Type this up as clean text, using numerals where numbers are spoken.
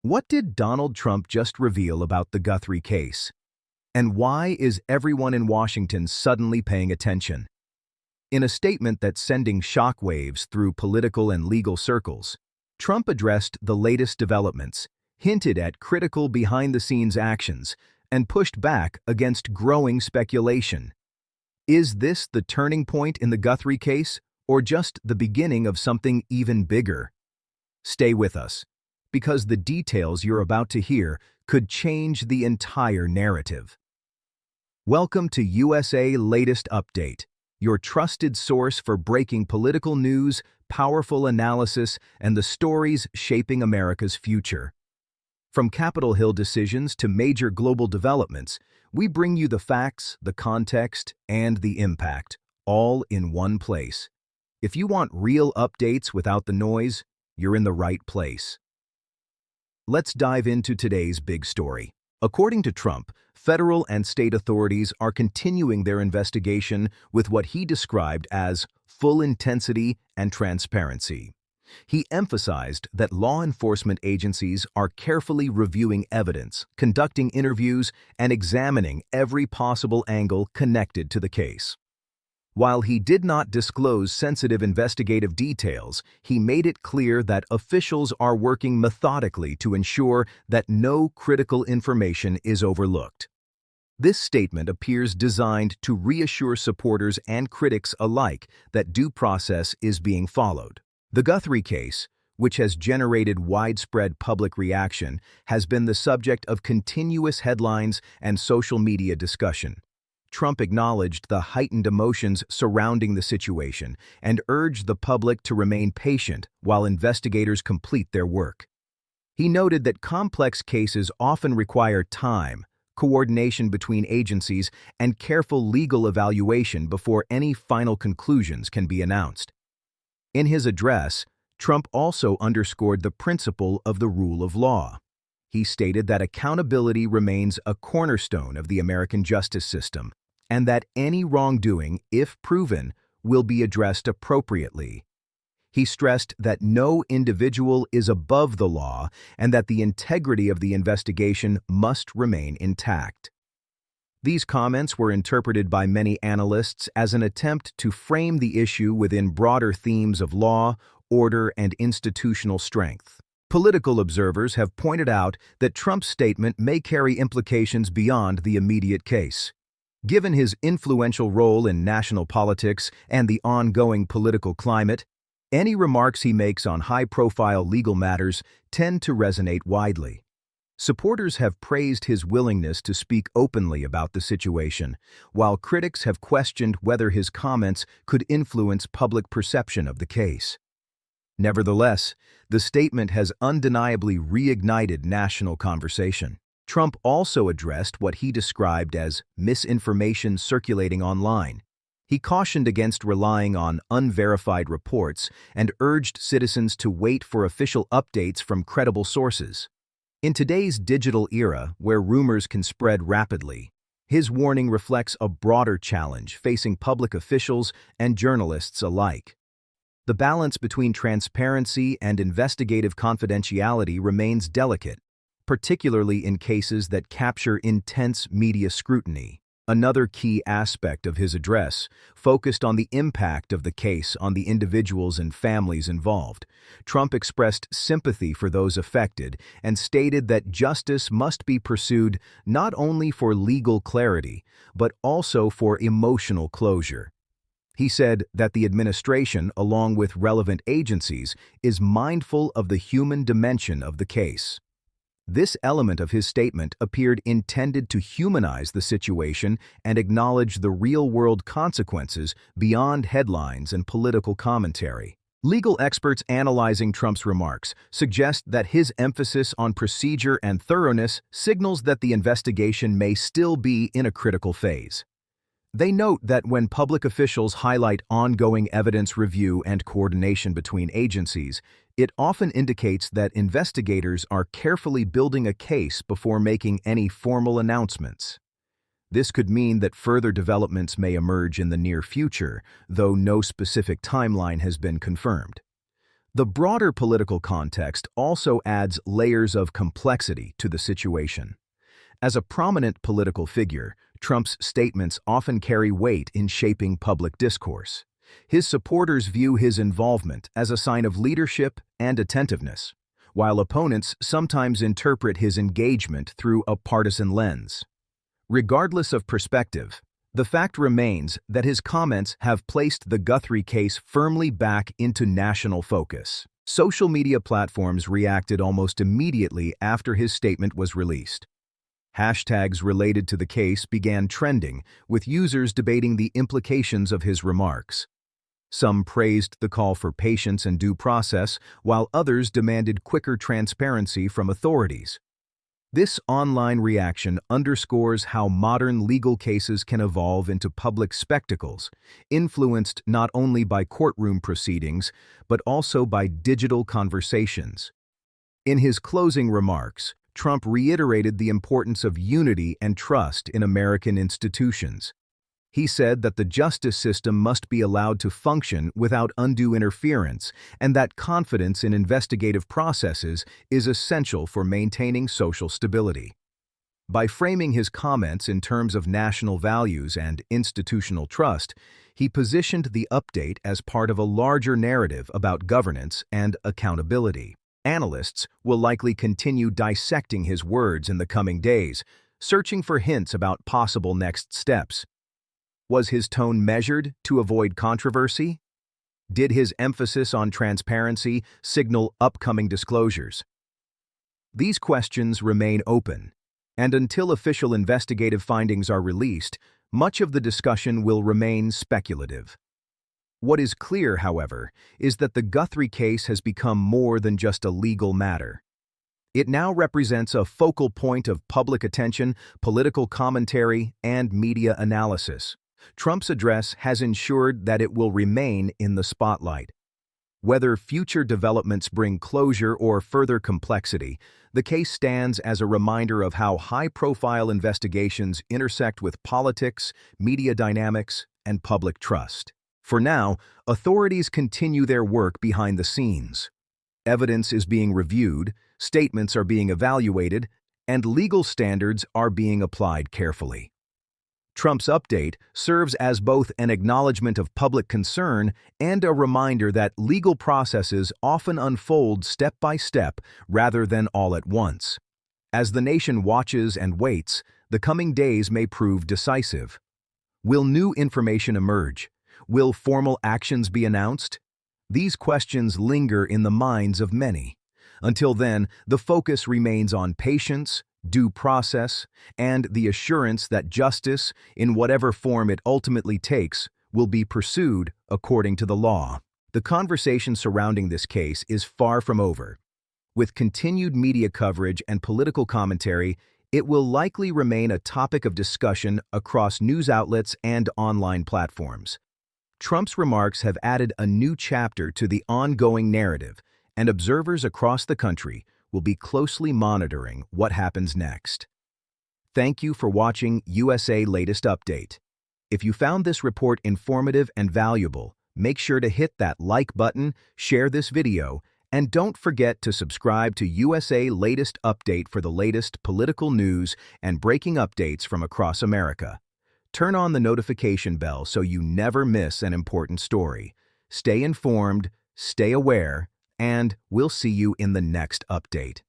What did Donald Trump just reveal about the Guthrie case? And why is everyone in Washington suddenly paying attention? In a statement that's sending shockwaves through political and legal circles, Trump addressed the latest developments, hinted at critical behind-the-scenes actions, and pushed back against growing speculation. Is this the turning point in the Guthrie case, or just the beginning of something even bigger? Stay with us, because the details you're about to hear could change the entire narrative. Welcome to USA Latest Update, your trusted source for breaking political news, powerful analysis, and the stories shaping America's future. From Capitol Hill decisions to major global developments, we bring you the facts, the context, and the impact, all in one place. If you want real updates without the noise, you're in the right place. Let's dive into today's big story. According to Trump, federal and state authorities are continuing their investigation with what he described as full intensity and transparency. He emphasized that law enforcement agencies are carefully reviewing evidence, conducting interviews, and examining every possible angle connected to the case. While he did not disclose sensitive investigative details, he made it clear that officials are working methodically to ensure that no critical information is overlooked. This statement appears designed to reassure supporters and critics alike that due process is being followed. The Guthrie case, which has generated widespread public reaction, has been the subject of continuous headlines and social media discussion. Trump acknowledged the heightened emotions surrounding the situation and urged the public to remain patient while investigators complete their work. He noted that complex cases often require time, coordination between agencies, and careful legal evaluation before any final conclusions can be announced. In his address, Trump also underscored the principle of the rule of law. He stated that accountability remains a cornerstone of the American justice system, and that any wrongdoing, if proven, will be addressed appropriately. He stressed that no individual is above the law and that the integrity of the investigation must remain intact. These comments were interpreted by many analysts as an attempt to frame the issue within broader themes of law, order, and institutional strength. Political observers have pointed out that Trump's statement may carry implications beyond the immediate case. Given his influential role in national politics and the ongoing political climate, any remarks he makes on high-profile legal matters tend to resonate widely. Supporters have praised his willingness to speak openly about the situation, while critics have questioned whether his comments could influence public perception of the case. Nevertheless, the statement has undeniably reignited national conversation. Trump also addressed what he described as misinformation circulating online. He cautioned against relying on unverified reports and urged citizens to wait for official updates from credible sources. In today's digital era, where rumors can spread rapidly, his warning reflects a broader challenge facing public officials and journalists alike. The balance between transparency and investigative confidentiality remains delicate, particularly in cases that capture intense media scrutiny. Another key aspect of his address focused on the impact of the case on the individuals and families involved. Trump expressed sympathy for those affected and stated that justice must be pursued not only for legal clarity, but also for emotional closure. He said that the administration, along with relevant agencies, is mindful of the human dimension of the case. This element of his statement appeared intended to humanize the situation and acknowledge the real-world consequences beyond headlines and political commentary. Legal experts analyzing Trump's remarks suggest that his emphasis on procedure and thoroughness signals that the investigation may still be in a critical phase. They note that when public officials highlight ongoing evidence review and coordination between agencies, it often indicates that investigators are carefully building a case before making any formal announcements. This could mean that further developments may emerge in the near future, though no specific timeline has been confirmed. The broader political context also adds layers of complexity to the situation. As a prominent political figure, Trump's statements often carry weight in shaping public discourse. His supporters view his involvement as a sign of leadership and attentiveness, while opponents sometimes interpret his engagement through a partisan lens. Regardless of perspective, the fact remains that his comments have placed the Guthrie case firmly back into national focus. Social media platforms reacted almost immediately after his statement was released. Hashtags related to the case began trending, with users debating the implications of his remarks. Some praised the call for patience and due process, while others demanded quicker transparency from authorities. This online reaction underscores how modern legal cases can evolve into public spectacles, influenced not only by courtroom proceedings, but also by digital conversations. In his closing remarks, Trump reiterated the importance of unity and trust in American institutions. He said that the justice system must be allowed to function without undue interference, and that confidence in investigative processes is essential for maintaining social stability. By framing his comments in terms of national values and institutional trust, he positioned the update as part of a larger narrative about governance and accountability. Analysts will likely continue dissecting his words in the coming days, searching for hints about possible next steps. Was his tone measured to avoid controversy? Did his emphasis on transparency signal upcoming disclosures? These questions remain open, and until official investigative findings are released, much of the discussion will remain speculative. What is clear, however, is that the Guthrie case has become more than just a legal matter. It now represents a focal point of public attention, political commentary, and media analysis. Trump's address has ensured that it will remain in the spotlight. Whether future developments bring closure or further complexity, the case stands as a reminder of how high-profile investigations intersect with politics, media dynamics, and public trust. For now, authorities continue their work behind the scenes. Evidence is being reviewed, statements are being evaluated, and legal standards are being applied carefully. Trump's update serves as both an acknowledgement of public concern and a reminder that legal processes often unfold step by step rather than all at once. As the nation watches and waits, the coming days may prove decisive. Will new information emerge? Will formal actions be announced? These questions linger in the minds of many. Until then, the focus remains on patience, due process, and the assurance that justice, in whatever form it ultimately takes, will be pursued according to the law. The conversation surrounding this case is far from over. With continued media coverage and political commentary, it will likely remain a topic of discussion across news outlets and online platforms. Trump's remarks have added a new chapter to the ongoing narrative, and observers across the country will be closely monitoring what happens next. Thank you for watching USA Latest Update. If you found this report informative and valuable, make sure to hit that like button, share this video, and don't forget to subscribe to USA Latest Update for the latest political news and breaking updates from across America. Turn on the notification bell so you never miss an important story. Stay informed, stay aware, and we'll see you in the next update.